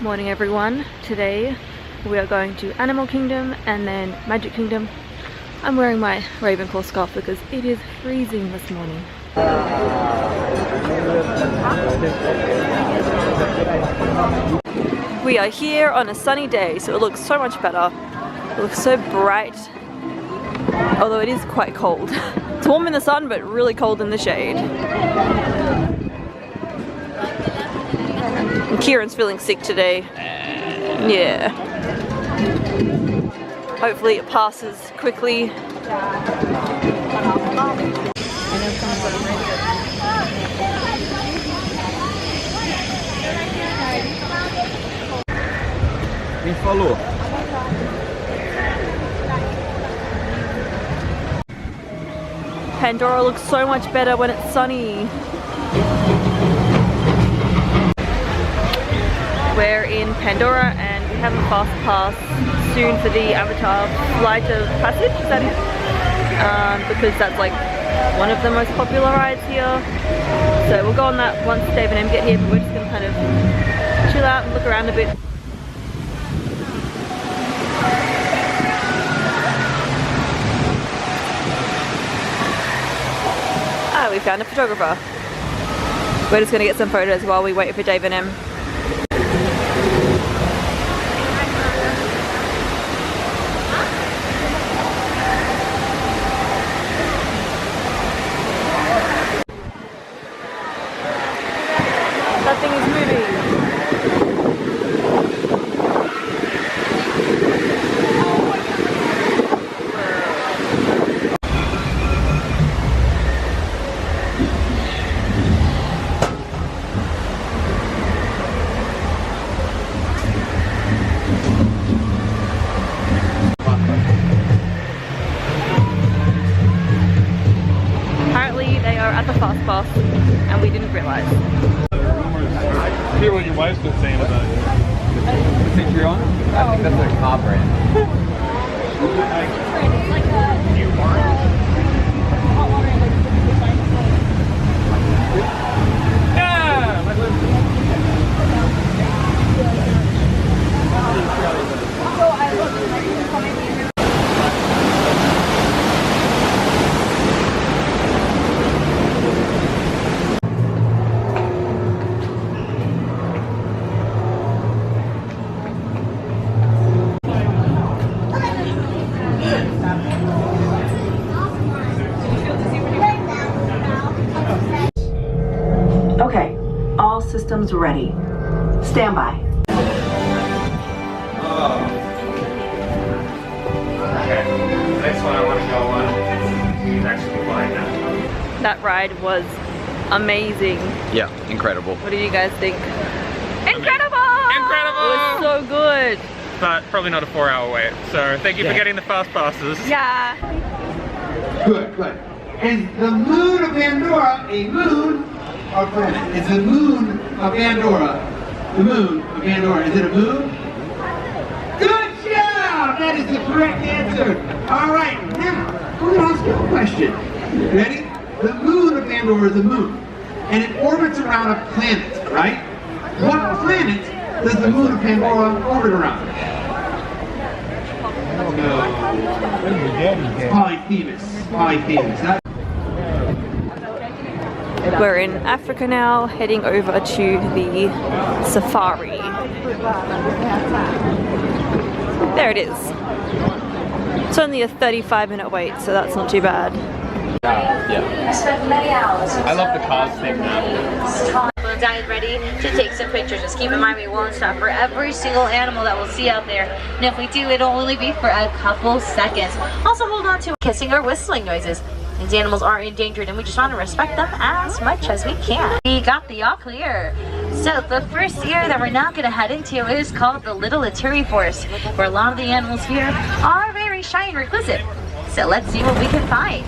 Morning everyone. Today we are going to Animal Kingdom and then Magic Kingdom. I'm wearing my Ravenclaw scarf because it is freezing this morning. We are here on a sunny day, so it looks so much better. It looks so bright, although it is quite cold. It's warm in the sun but really cold in the shade. And Kieran's feeling sick today. Yeah. Hopefully it passes quickly. Quem falou? Pandora looks so much better when it's sunny. We're in Pandora and we have a fast pass soon for the Avatar Flight of Passage, is that it? Because that's like one of the most popular rides here. So we'll go on that once Dave and Em get here, but we're just going to kind of chill out and look around a bit. Ah, we found a photographer. We're just going to get some photos while we wait for Dave and Em. That thing is moving. Apparently they are at the fast pass and we didn't realise. Hear what your wife's been saying about you. The Patreon? I think that's their top brand. Okay, all systems ready. Stand by. Okay, next one I want to go on is actually flying now. That ride was amazing. Yeah, incredible. What do you guys think? Incredible! Incredible! It was so good. But probably not a 4-hour wait. So thank you for getting the fast passes. Yeah. Good, good. Is the moon of Pandora a moon or planet? Is the moon of Pandora the moon of Pandora? Is it a moon? Good job! That is the correct answer. All right, now I'm going to ask you a question. Ready? The moon of Pandora is a moon, and it orbits around a planet, right? What planet does the moon of Pandora orbit around? No. It's Polyphemus. Polyphemus. We're in Africa now, heading over to the safari. There it is. It's only a 35-minute wait, so that's not too bad. Yeah. I love the cause thing now. Diet ready to take some pictures. Just keep in mind we won't stop for every single animal that we'll see out there, and if we do, it'll only be for a couple seconds. Also hold on to kissing or whistling noises. These animals are endangered and we just want to respect them as much as we can. We got the all clear. So the first area that we're now going to head into is called the Little Aturi Forest, where a lot of the animals here are very shy and reclusive. So let's see what we can find.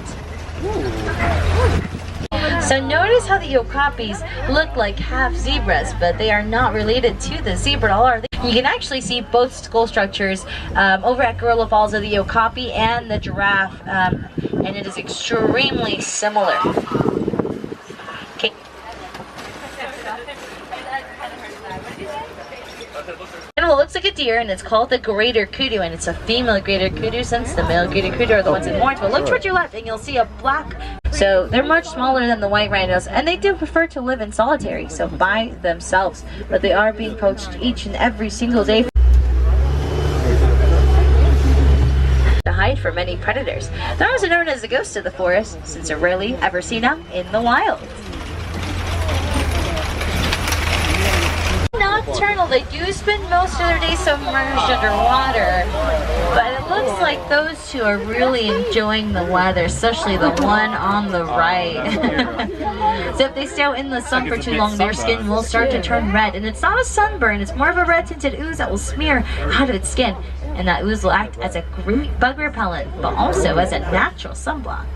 So notice how the okapis look like half zebras, but they are not related to the zebra at all, are they? You can actually see both skull structures over at Gorilla Falls of the okapi and the giraffe, and it is extremely similar. Okay. Animal looks like a deer, and it's called the greater kudu, and it's a female greater kudu since the male greater kudu are the ones in horns. But look towards your left and you'll see a black. So they're much smaller than the white rhinos, and they do prefer to live in solitary, so by themselves. But they are being poached each and every single day to hide from many predators. They're also known as the ghosts of the forest, since they're rarely ever seen out in the wild. Nocturnal, they do spend most of their day submerged underwater, but it looks like those two are really enjoying the weather, especially the one on the right. So if they stay out in the sun for too long, their skin will start to turn red, and it's not a sunburn, it's more of a red tinted ooze that will smear out of its skin, and that ooze will act as a great bug repellent, but also as a natural sunblock.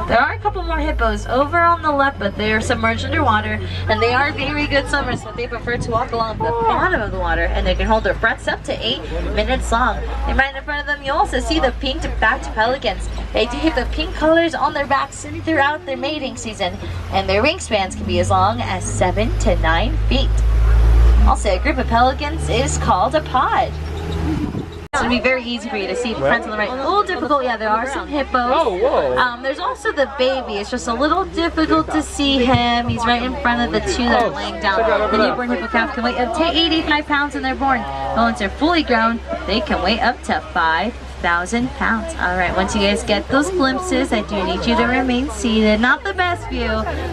There are a couple more hippos over on the left, but they are submerged underwater, and they are very good swimmers, but they prefer to walk along the bottom of the water, and they can hold their breaths up to 8 minutes long. And right in front of them, you also see the pink-backed pelicans. They do have the pink colors on their backs throughout their mating season, and their wingspans can be as long as 7 to 9 feet. Also, a group of pelicans is called a pod. It's going to be very easy for you to see friends on the right. A little difficult, yeah, there are some hippos. Oh, whoa. There's also the baby. It's just a little difficult to see him. He's right in front of the two that are laying down. The newborn hippocamp can weigh up to 85 pounds when they're born. But once they're fully grown, they can weigh up to 5,000 pounds. Alright, once you guys get those glimpses, I do need you to remain seated. Not the best view,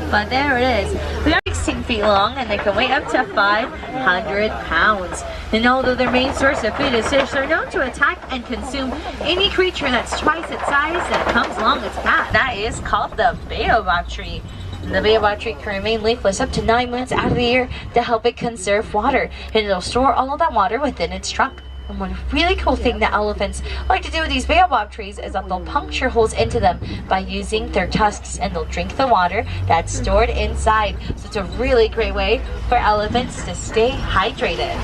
but there it is. We are 16 feet long, and they can weigh up to 500 pounds. And although their main source of food is fish, they're known to attack and consume any creature that's twice its size that comes along its path. That is called the baobab tree. And the baobab tree can remain leafless up to 9 months out of the year to help it conserve water, and it'll store all of that water within its trunk. And one really cool thing that elephants like to do with these baobab trees is that they'll puncture holes into them by using their tusks, and they'll drink the water that's stored inside. So it's a really great way for elephants to stay hydrated.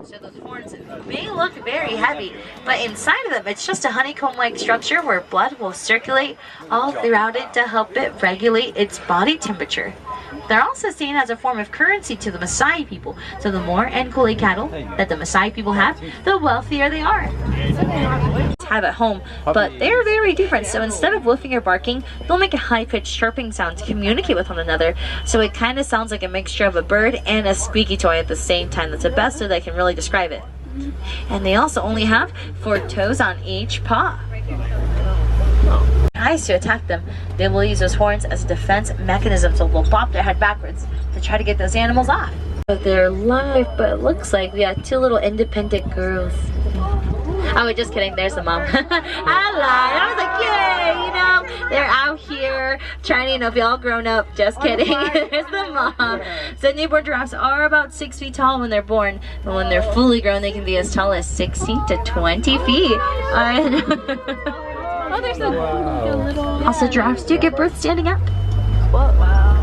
So those horns may look very heavy, but inside of them it's just a honeycomb-like structure where blood will circulate all throughout it to help it regulate its body temperature. They're also seen as a form of currency to the Maasai people. So the more Ankole cattle that the Maasai people have, the wealthier they are. Have at home, but they're very different. So instead of woofing or barking, they'll make a high-pitched chirping sound to communicate with one another. So it kind of sounds like a mixture of a bird and a squeaky toy at the same time. That's the best way that I can really describe it. And they also only have 4 toes on each paw. Eyes to attack them. They will use those horns as a defense mechanism, so they'll pop their head backwards to try to get those animals off. They're live, but it looks like we got 2 little independent girls. Oh, wait, just kidding. There's the mom. I lied. I was like, yay, you know, they're out here trying to, if y'all grown up. Just kidding. There's the mom. So newborn giraffes are about 6 feet tall when they're born, but when they're fully grown, they can be as tall as 16 to 20 feet. Oh, there's a little... Also, giraffes do give birth standing up. Whoa, wow.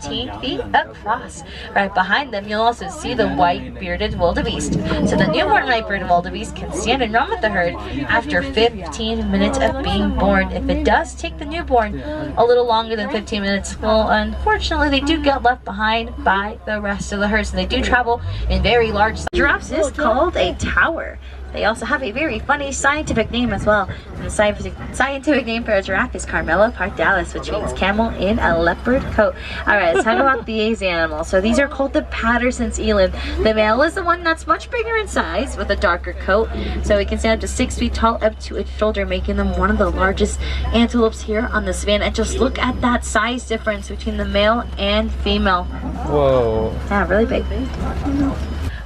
15 feet across. Right behind them, you'll also see the white bearded wildebeest. So the newborn white bearded wildebeest can stand and run with the herd after 15 minutes of being born. If it does take the newborn a little longer than 15 minutes, well, unfortunately, they do get left behind by the rest of the herd. So they do travel in very large sizes. Giraffes is called a tower. They also have a very funny scientific name as well. And the scientific name for a giraffe is Carmela pardalis, which means camel in a leopard coat. Alright, let's talk about these animals. So these are called the Patterson's eland. The male is the one that's much bigger in size with a darker coat. So it can stand up to 6 feet tall up to its shoulder, making them one of the largest antelopes here on the savannah. And just look at that size difference between the male and female. Whoa. Yeah, really big.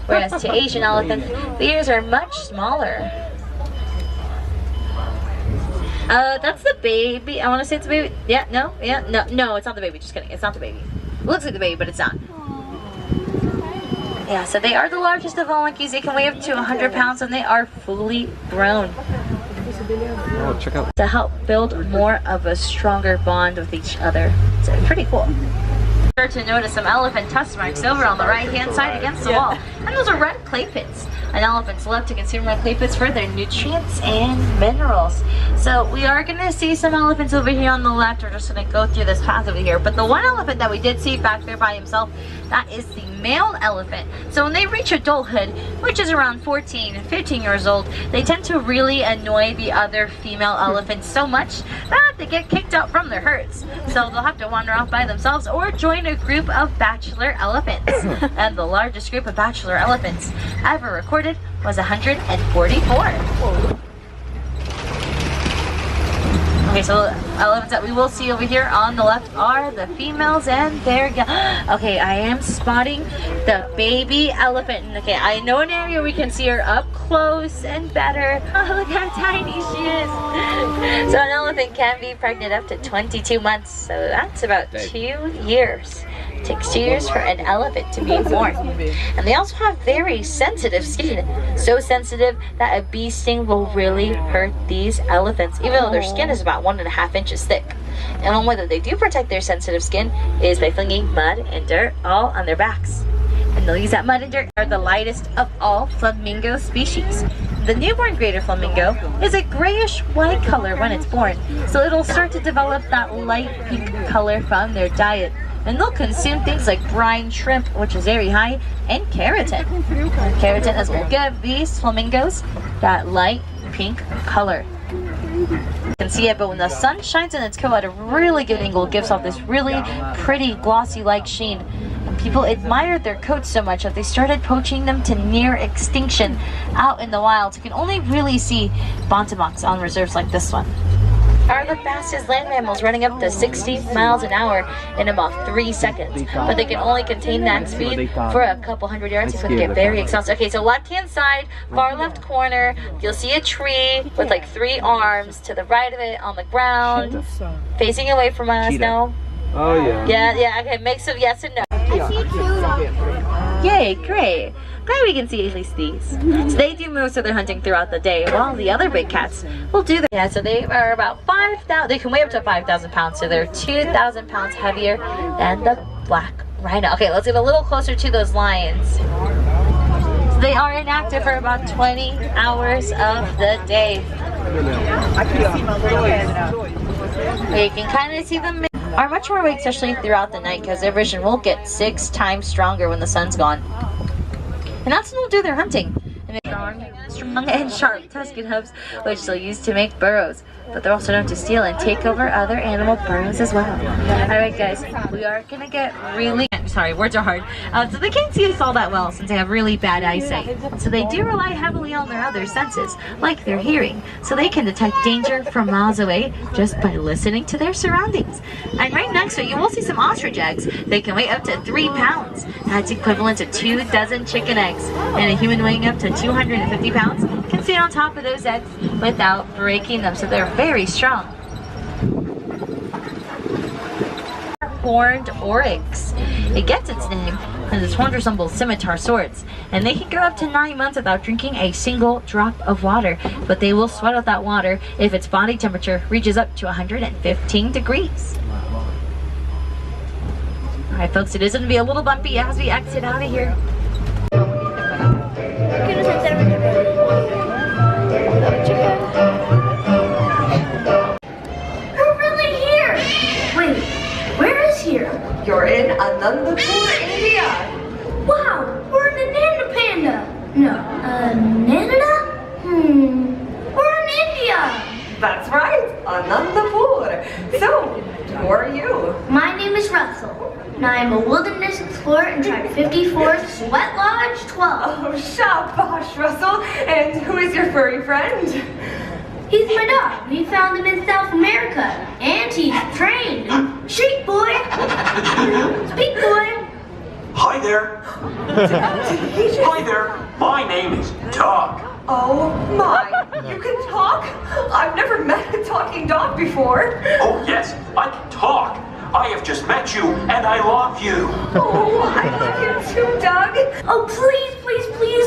Whereas to Asian elephants, the ears are much smaller. That's the baby. I want to say it's the baby. Yeah, no, it's not the baby. Just kidding. It's not the baby. It looks like the baby, but it's not. Yeah, so they are the largest of all monkeys. They can weigh up to 100 pounds, and they are fully grown. Oh, check out. To help build more of a stronger bond with each other. So pretty cool. To notice some elephant tusk marks over on the right hand side against the wall. And those are red clay pits. And elephants love to consume red clay pits for their nutrients and minerals. So we are going to see some elephants over here on the left. We're just going to go through this path over here. But the one elephant that we did see back there by himself, that is the male elephant. So when they reach adulthood, which is around 14 and 15 years old, they tend to really annoy the other female elephants so much that they get kicked out from their herds. So they'll have to wander off by themselves or join a group of bachelor elephants. And the largest group of bachelor elephants ever recorded was 144. Okay, so elephants that we will see over here on the left are the females and their okay, I am spotting the baby elephant. Okay, I know an area we can see her up close and better. Oh, look how tiny she is. So an elephant can be pregnant up to 22 months. So that's about 2 years. It takes 2 years for an elephant to be born. And they also have very sensitive skin. So sensitive that a bee sting will really hurt these elephants, even though their skin is about 1.5 inches thick. And the only way that they do protect their sensitive skin is by flinging mud and dirt all on their backs. And they'll use that mud and dirt. Are the lightest of all flamingo species. The newborn greater flamingo is a grayish white color when it's born, so it'll start to develop that light pink color from their diet. And they'll consume things like brine shrimp, which is very high, and keratin. Keratin is what will give these flamingos that light pink color. You can see it, but when the sun shines on its coat at a really good angle, it gives off this really pretty glossy like sheen. And people admired their coats so much that they started poaching them to near extinction out in the wild. You can only really see bantamaks on reserves like this one. Are the fastest land mammals, running up to 60 miles an hour in about 3 seconds. But they can only contain that speed for a couple hundred yards. It's going to get very exhausted. Okay, so left-hand side, far left corner, you'll see a tree with like 3 arms. To the right of it, on the ground, facing away from us. No? Oh, yeah. Yeah, okay, make some yes and no. I see 2. Yay, great. Glad we can see at least these. So they do most of their hunting throughout the day, while the other big cats will do their... Yeah, so they are about 5,000, they can weigh up to 5,000 pounds, so they're 2,000 pounds heavier than the black rhino. Okay, let's get a little closer to those lions. So they are inactive for about 20 hours of the day. You can kind of see them are much more awake, especially throughout the night, because their vision will get 6 times stronger when the sun's gone. And that's when they'll do their hunting. And they're strong and sharp tusken hooves, which they'll use to make burrows. But they're also known to steal and take over other animal burrows as well. Alright guys, we are going to get really... Sorry, words are hard. So they can't see us all that well since they have really bad eyesight. So they do rely heavily on their other senses, like their hearing. So they can detect danger from miles away just by listening to their surroundings. And right next to it, you will see some ostrich eggs. They can weigh up to 3 pounds. That's equivalent to 2 dozen chicken eggs. And a human weighing up to 250 pounds can sit on top of those eggs without breaking them. So they're very strong. Horned oryx. It gets its name because its horns resemble scimitar swords, and they can go up to 9 months without drinking a single drop of water, but they will sweat out that water if its body temperature reaches up to 115 degrees. Alright folks, it is going to be a little bumpy as we exit out of here. You're in Anandapur, India. Wow, we're in the Nana Panda. No, Nana? We're in India. That's right, Anandapur. So, who are you? My name is Russell, and I am a wilderness explorer in Tribe 54, Sweat Lodge 12. Oh, shabash, Russell. And who is your furry friend? He's my dog. We found him in South America, and he's trained. Shake, boy. Speak, boy. Hi there. Hi there. My name is Doug. Oh my, you can talk? I've never met a talking dog before. Oh yes, I can talk. I have just met you, and I love you. Oh, I love you too, Doug. Oh, please,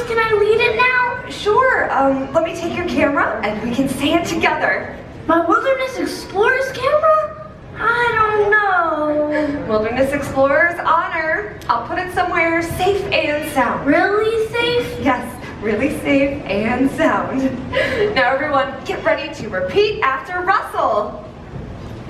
can I lead it now? Sure, let me take your camera, and we can say it together. My wilderness explorer's camera? I don't know. Uh-oh. Wilderness Explorer's honor. I'll put it somewhere safe and sound. Really safe? Yes, really safe and sound. Now everyone, get ready to repeat after Russell.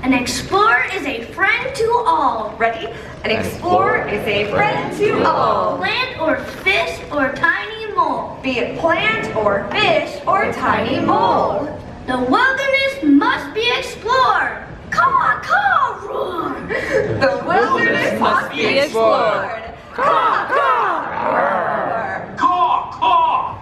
An explorer is a friend to all. Ready? An explorer is a friend to all. Plant or fish or tiny mole. Be it plant or fish or tiny mole. The wilderness must be explored. Caw, caw, roar. The wilderness must be explored. Caw, caw, roar. Caw, caw,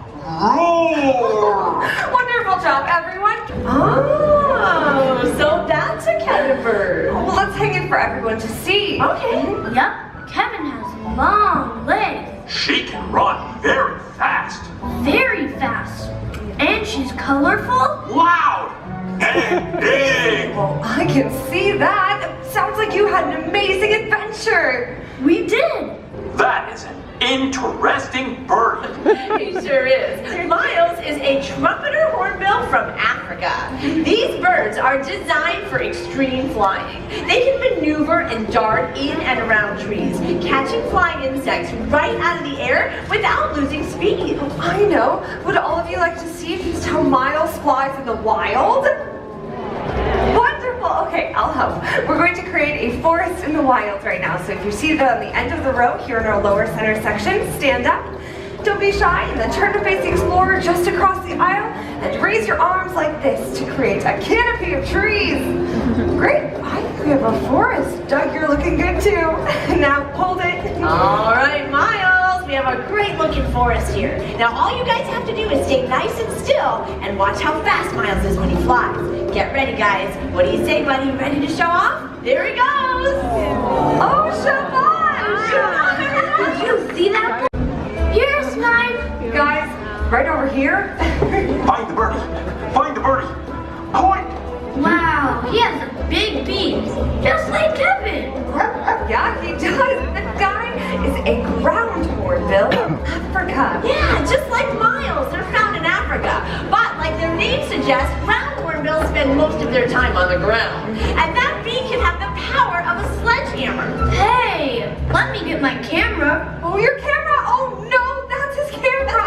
roar. Wonderful job, everyone. Oh, so that's a Kevin bird. Well, let's hang it for everyone to see. Okay. Yup, Kevin has long legs. She can run very fast, Very fast. And she's colorful. loud, and big. Well, I can see that. Sounds like you had an amazing adventure. We did. That is an interesting bird. He sure is. Miles is a trumpeter hornbill from Africa. These birds are designed for extreme flying. They can maneuver and dart in and around trees, catching flying insects right out of the air without losing speed. I know. Would all of you like to see just how Miles flies in the wild? Wonderful. Okay, I'll help. We're going to create a forest in the wild right now. So if you're seated on the end of the row here in our lower center section, stand up. Don't be shy, and then turn to face the explorer just across the aisle and raise your arms like this to create a canopy of trees. Great. I think we have a forest. Doug, you're looking good too. Now hold it. All right, Miles, we have a great looking forest here. Now all you guys have to do is stay nice and still and watch how fast Miles is when he flies. Get ready, guys. What do you say, buddy? Ready to show off? There he goes. Oh, Shabbat! Did you see that? Here's mine. Guys, right over here. Find the birdie. Find the birdie. Point. Wow, he has a big beak, just like Kevin. Yeah, he does. That guy is a ground hornbill from Africa. Yeah, just like Miles. They're found in Africa. But like their name suggests, ground hornbills spend most of their time on the ground. And that beak can have the power of a sledgehammer. Hey, let me get my camera. Oh, your camera? Oh no, that's his camera.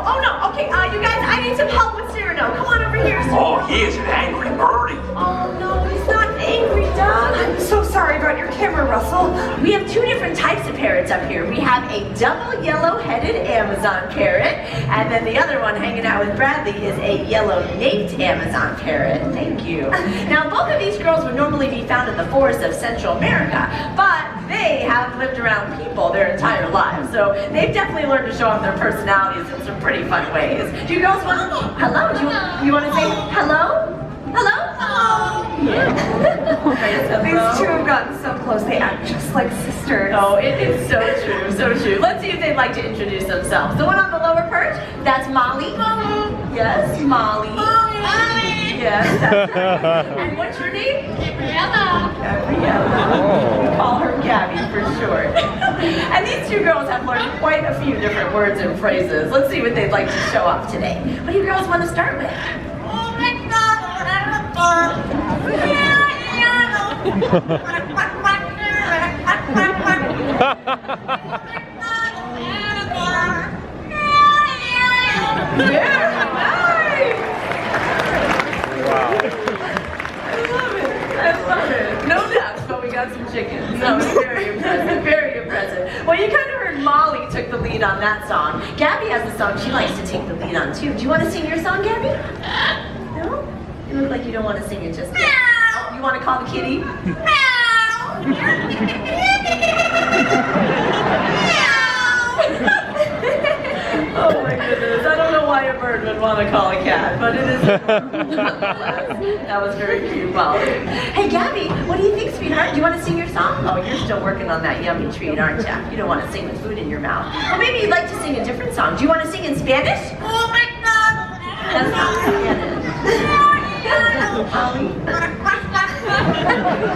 Oh no, okay, you guys, I need some help with Cyrano. Come on over here. Oh, he is an angry birdie. Oh no, he's not angry, Doug. I'm so sorry about your camera, Russell. We have two different types of parrots up here. We have a double yellow-headed Amazon parrot, and then the other one hanging out with Bradley is a yellow-naped Amazon parrot. Thank you. Now, both of these girls would normally be found in the forests of Central America, but they have lived around people their entire lives, so they've definitely learned to show off their personalities in some pretty fun ways. Do you girls want to? Hello? Do you want to say hello? Hello? These two have gotten so close, they act just like sisters. Oh, it is so true, so true. Let's see if they'd like to introduce themselves. The one on the lower perch, that's Molly. Yes, Molly. Yes, that's right. And what's your name? Gabriella. Gabriella. We call her Gabby for short. And these two girls have learned quite a few different words and phrases. Let's see what they'd like to show off today. What do you girls want to start with? No ducks, but we got some chickens. So it's very impressive, very impressive. Well, you kind of heard Molly took the lead on that song. Gabby has a song she likes to take the lead on too. Do you want to sing your song, Gabby? No? You look like you don't want to sing it just yet. Oh, you want to call the kitty? Oh my goodness, I don't know why a bird would want to call a cat, but it is. That was very cute, Molly. Hey Gabby, what do you think, sweetheart? Do you want to sing your song? Oh, you're still working on that yummy treat, aren't you? You don't want to sing with food in your mouth. Well, maybe you'd like to sing a different song. Do you want to sing in Spanish? Oh my God! That's not Spanish. Molly.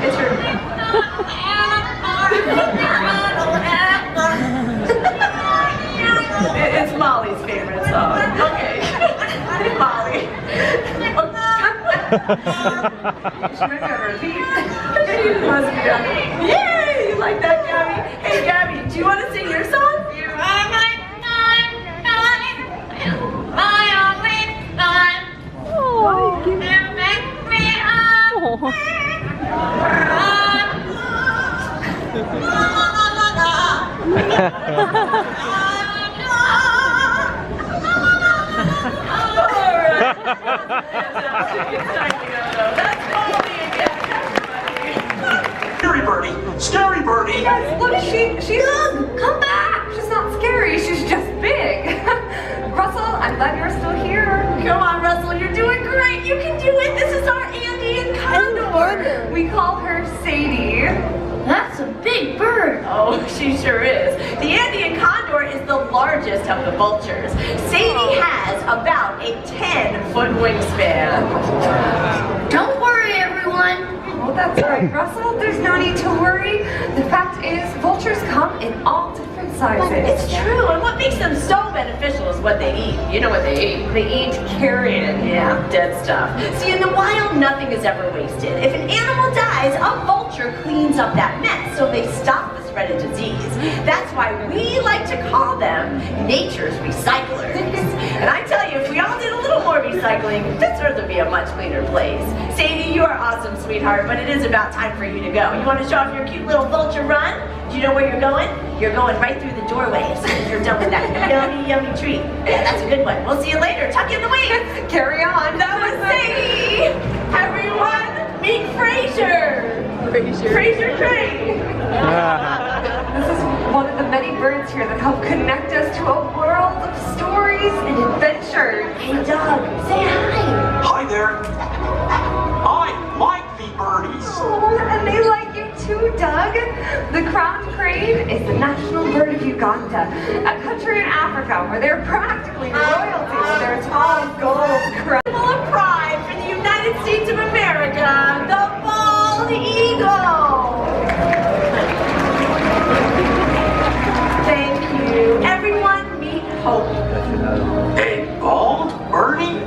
It's your... It's Molly's favorite song. Okay. Molly. She might be on her feet. Yay! You like that, Gabby? Hey, Gabby, do you want to sing your song? You are my only son. Oh, You make me happy. Scary birdie! Scary birdie! Guys, look, she's come back. She's not scary. She's just big. Russell, I'm glad you're still here. Come on, Russell, you're doing great. You can do it. This is our Andean condor. We call her Sadie. That's a big bird. Oh, she sure is. The Andean condor is the largest of the vultures. Sadie has about a 10-foot wingspan. Don't worry, everyone. Oh, that's right, Russell. There's no need to worry. The fact is, vultures come in all different sizes. It's true, and what makes them so beneficial is what they eat. You know what they eat? They eat carrion. Yeah, dead stuff. See, in the wild, nothing is ever wasted. If an animal dies, a vulture cleans up that mess, so they stop the spread of disease. That's why we like to call them nature's recyclers. And I tell you, if we all did a little more recycling, this earth would be a much cleaner place. Sadie, you are awesome, sweetheart, but it is about time for you to go. You want to show off your cute little vulture run? Do you know where you're going? You're going right through the doorway as soon as you're done with that yummy, yummy treat. Yeah, that's a good one. We'll see you later. Tuck in the wings. Carry on. That was Sadie. Everyone, meet Fraser. Fraser Crane. This is one of the many birds here that help connect us to a world of stories and adventure. Hey, Doug, say hi. Hi there. I like the birdies. Oh, and they like you too, Doug. The crowned crane is the national bird of Uganda, a country in Africa where they're practically royalty with their tall gold crown. Full of pride for the United States of America, the bald eagle. Thank you. Everyone meet Hope. A bald birdie?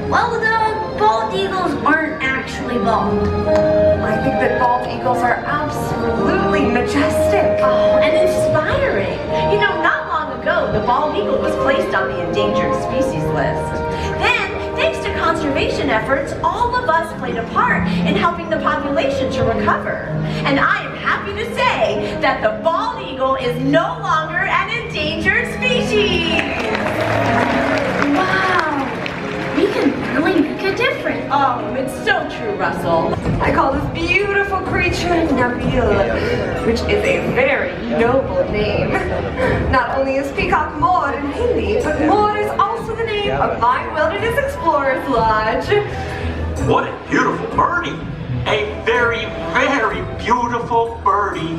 Well, the bald eagles aren't actually bald. I think that bald eagles are absolutely majestic. Oh, and inspiring. You know, not long ago, the bald eagle was placed on the endangered species list. Then, thanks to conservation efforts, all of us played a part in helping the population to recover. And I am happy to say that the bald eagle is no longer an endangered species. Wow, we can really make a difference. Oh, it's so true, Russell. I call this beautiful creature Nabil, which is a very noble name. Not only is peacock Moor in Hindi, but Moor is also the name of my Wilderness Explorers Lodge. What a beautiful birdie. A very, very beautiful birdie.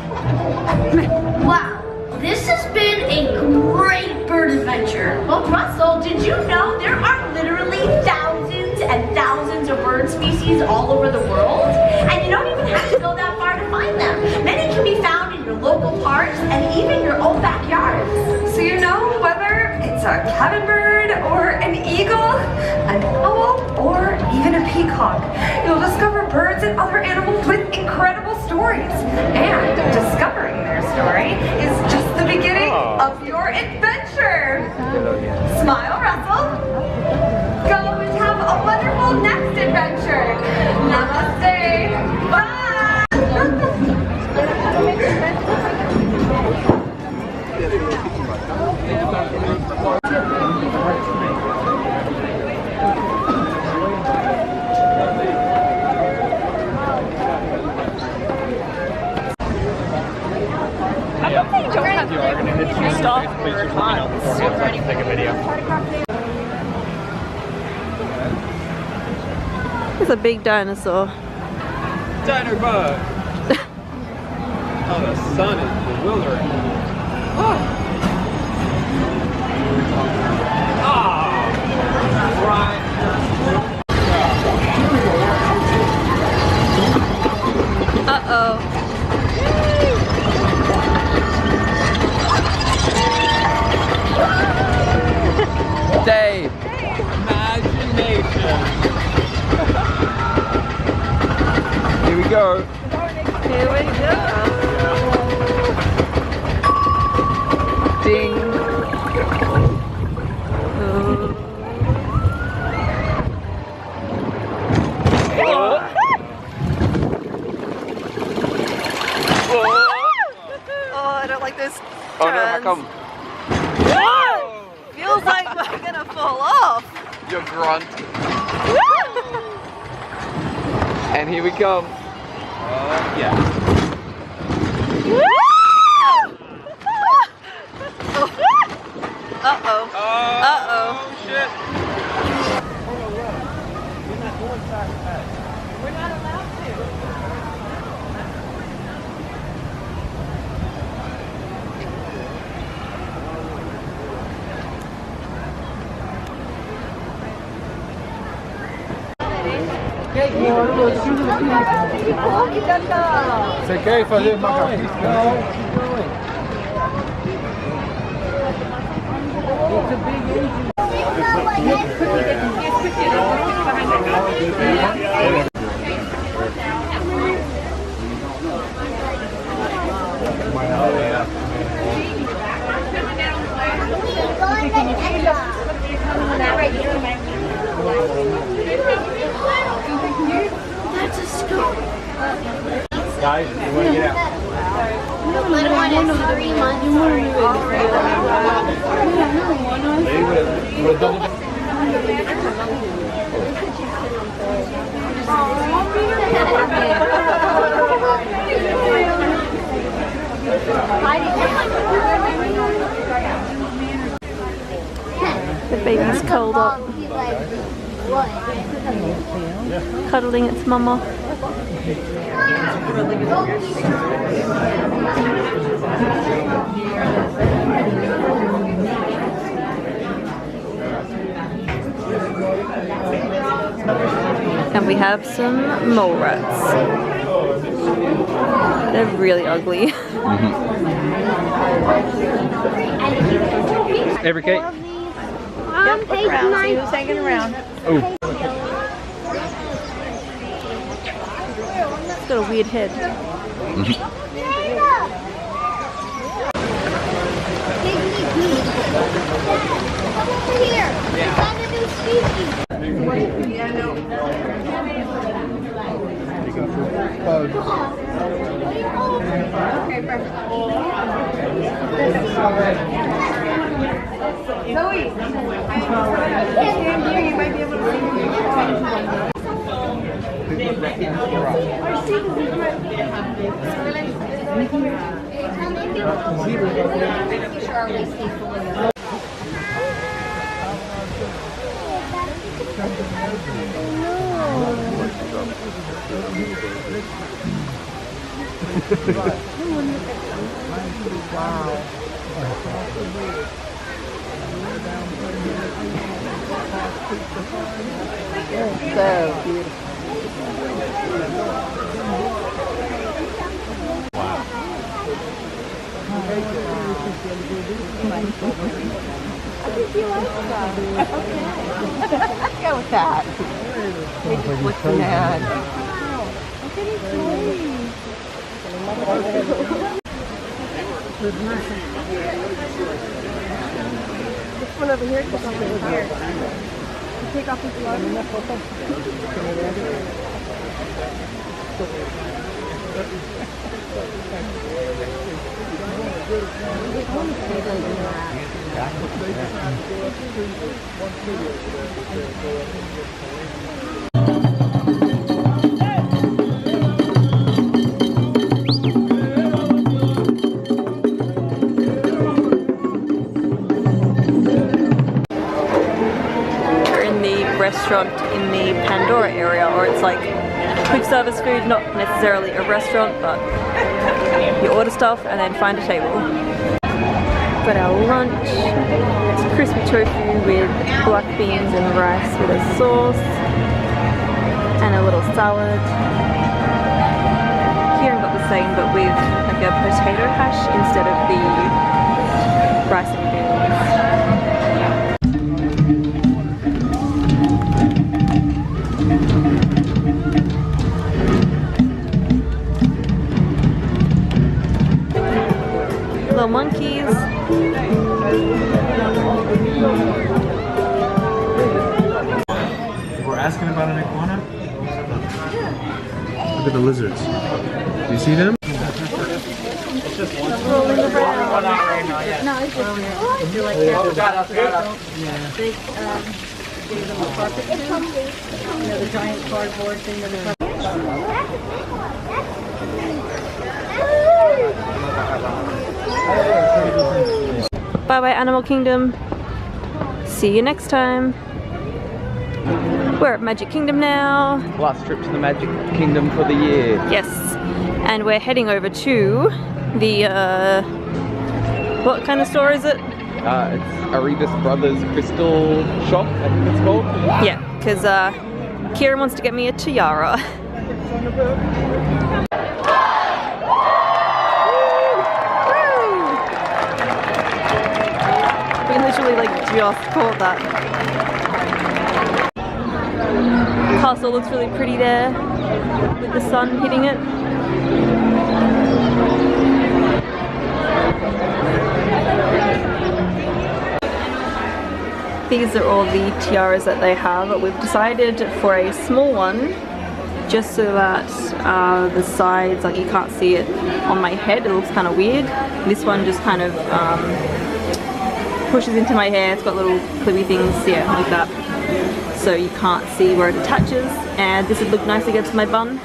Wow, this has been a great bird adventure. Well, Russell, did you know there are literally thousands and thousands of bird species all over the world? And you don't even have to go that far to find them. Many can be found in your local parks and even your own backyards. So you know whether it's a cabin bird or an eagle, an owl, or even a peacock, you'll discover birds and other animals with incredible stories. And discovering their story is just the beginning of your adventure. Smile, Russell. Go and have a wonderful next adventure. Namaste. Bye. Take a video. It's a big dinosaur. Dino bug. Oh, the sun is bewildering. Right. Uh-oh. Dave. Imagination. Here we go. Here we go. Ding. Oh, I don't like this. Oh no, how come? Feels like we're gonna fall off. You grunt. And here we come. Yeah. Uh-oh. Uh-oh. Oh shit. We're not allowed to. Você quer ir fazer macaquista? That's a scoop. Guys, you want to get out? The little one is 3 months. The baby's curled up, cuddling its mama. And we have some mole rats. They're really ugly. Every cake. Yep, look around, see who's hanging around. Oh. It's got a weird head. Here, we found a new species. Zoe, stand here, you might be able to So beautiful. Go with that. They just look mad. Look at his toys. This one over here, this one over here. Take off his glove. Restaurant in the Pandora area, or it's like quick service food, not necessarily a restaurant, but you order stuff and then find a table. Got our lunch. It's crispy tofu with black beans and rice with a sauce and a little salad. Here I've got the same but with like a potato hash instead of the rice and beans. Look at the lizards. Do you see them? Rolling around. No, it's just big, gave them a carpet too. You know, the giant cardboard thing that the Bye bye, Animal Kingdom. See you next time. We're at Magic Kingdom now. Last trip to the Magic Kingdom for the year. Yes, and we're heading over to the, what kind of store is it? It's Arribas Brothers Crystal Shop, I think it's called. Yeah, because Kieran wants to get me a tiara. We literally like just caught that. The castle looks really pretty there with the sun hitting it. These are all the tiaras that they have, but we've decided for a small one just so that the sides, like you can't see it on my head, it looks kind of weird. This one just kind of pushes into my hair. It's got little clippy things, yeah, like that. So you can't see where it attaches, and this would look nice against my bun.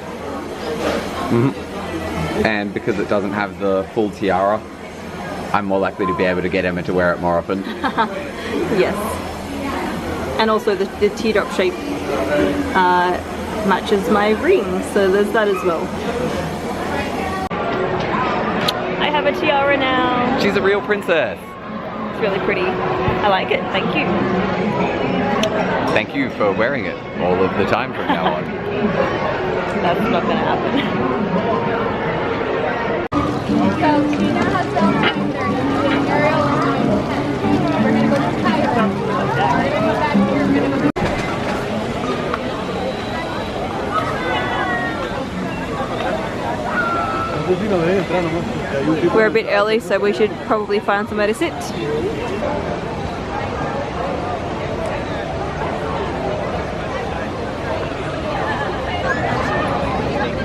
And because it doesn't have the full tiara, I'm more likely to be able to get Emma to wear it more often. Yes. And also the teardrop shape matches my ring, so there's that as well. I have a tiara now. She's a real princess. It's really pretty. I like it. Thank you. Thank you for wearing it all of the time from now on. That's not gonna happen. So Tina has done Ariel is doing 10. We're gonna go to TIARA. We're gonna go back here. We're gonna go. We're a bit early, so we should probably find somewhere to sit.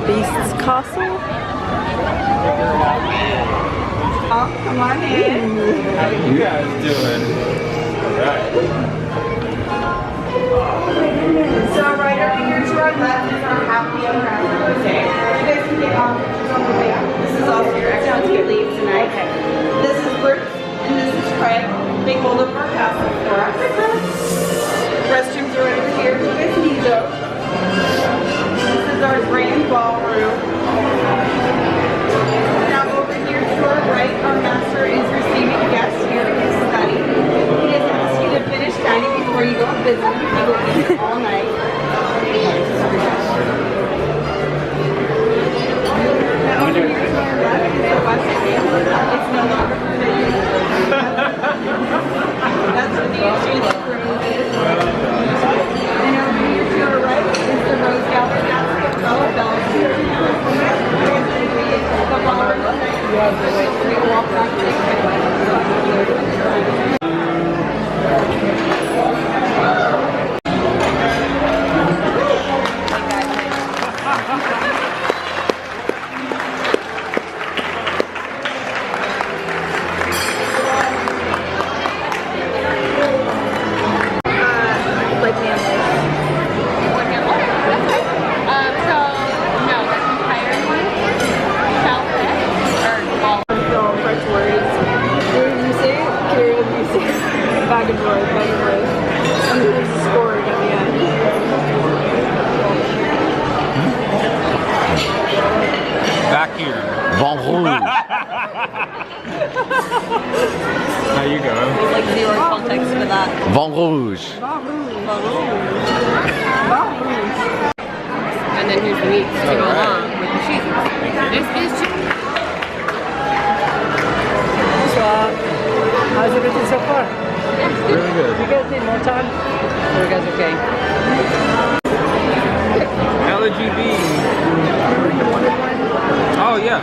Beast's Castle. Oh, come on in. How you guys doing? Alright. So right over here to our left is our happy ever after day. You guys can get pictures on the way out. This is also your extra to leave tonight. Okay. This is Bruce and this is Craig. They hold up our castle for us. Restrooms are right over here. You guys need those. This is our grand ballroom. Now over here to our right, our master is receiving guests here in his study. He has asked you to finish dining before you go visit. He will eat all night. Now over here to our left is the West End. It's no longer permitted. That's what the exchange room is. And over here to our right is the Rose Gallery. That's the Bella Bell here. The ballroom. We walk back to Back here. Vent Rouge. How you going? There's like zero context for that. Vent Rouge. And then here's the meat to go along with the cheese. This is chicken. How's everything so far? Really good. You guys need more time? Are you guys okay? LGB. Oh yeah.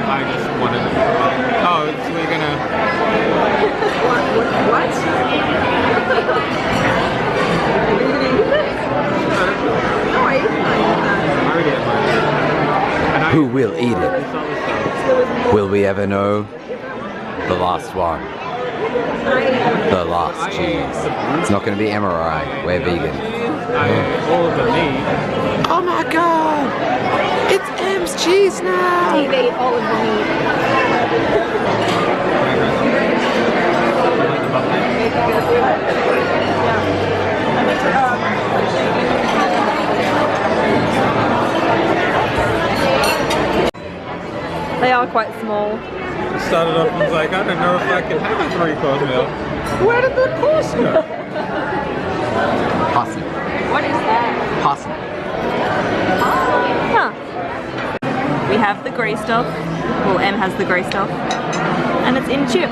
I just wanted to. Oh, so we're gonna. What? eat it. Will we ever know? The last one. The last cheese. It's not going to be emmaxmaree. We're vegan. All of the meat. Oh my god! It's M's cheese now! He ate all of the meat. They are quite small. Started off and was like, I don't know if I can have a 3-course meal. Where did the course go? Possum. What is that? Possum. Huh. We have the grey stuff. Well, M has the grey stuff. And it's in chip.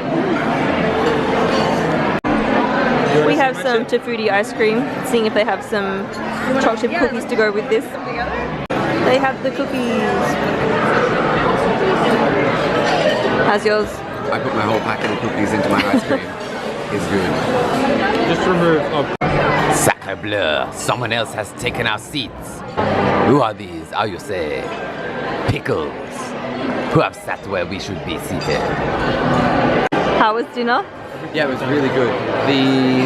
We have some Tofudi ice cream, seeing if they have some chocolate chip cookies to go with this. They have the cookies. How's yours? I put my whole packet of cookies into my ice cream. It's good. Just remove. Sacre bleu, someone else has taken our seats. Who are these? How you say? Pickles. Who have sat where we should be seated? How was dinner? Yeah, it was really good. The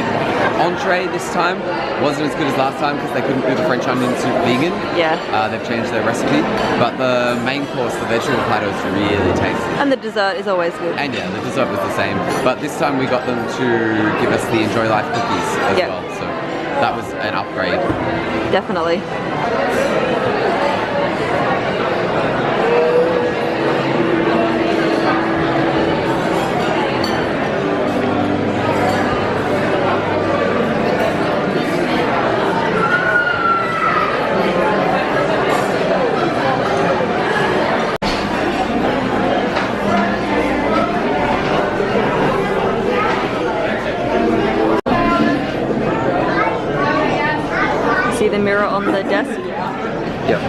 entree this time wasn't as good as last time because they couldn't do the French onion soup vegan. Yeah. They've changed their recipe. But the main course, the vegetable platter, is really tasty. And the dessert is always good. And yeah, the dessert was the same. But this time we got them to give us the Enjoy Life cookies as Yep. well. So that was an upgrade. Definitely. See the mirror on the desk? Yep.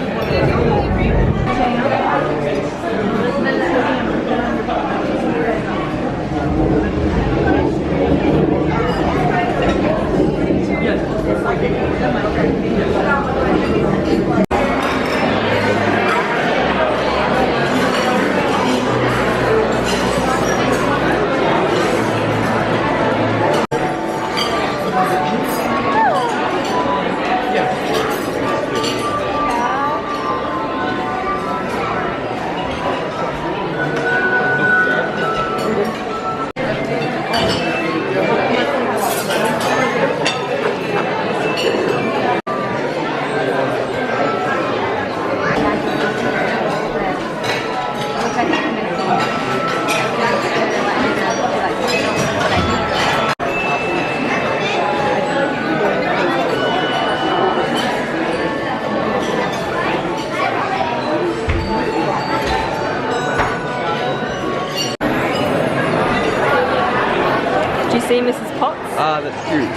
Do you see Mrs. Potts? Ah, that's cute.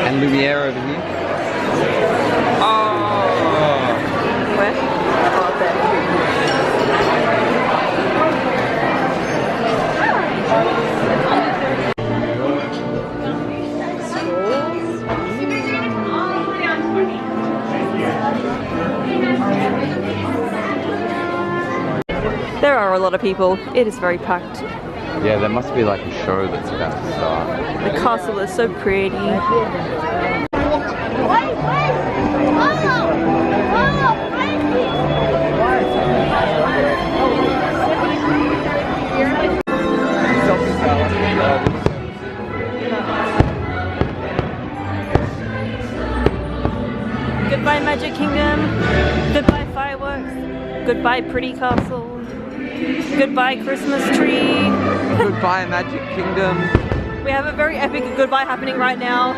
And Lumiere over here. Where? Oh, up there. There are a lot of people. It is very packed. Yeah, there must be like a show that's about to start. The castle is so pretty. Goodbye Magic Kingdom. Goodbye fireworks. Goodbye pretty castle. Goodbye Christmas tree. Goodbye Magic Kingdom. We have a very epic goodbye happening right now.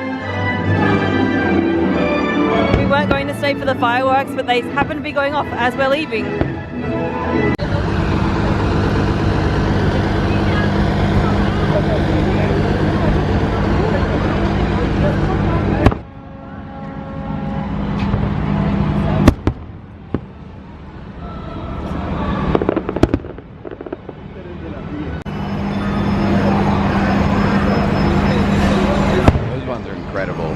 We weren't going to stay for the fireworks, but they happen to be going off as we're leaving. Incredible.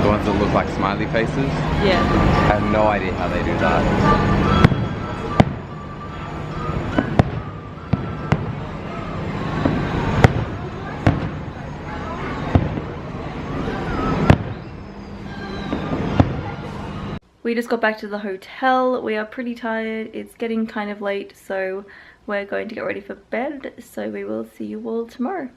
The ones that look like smiley faces. Yeah. I have no idea how they do that. We just got back to the hotel. We are pretty tired. It's getting kind of late, so we're going to get ready for bed. So we will see you all tomorrow.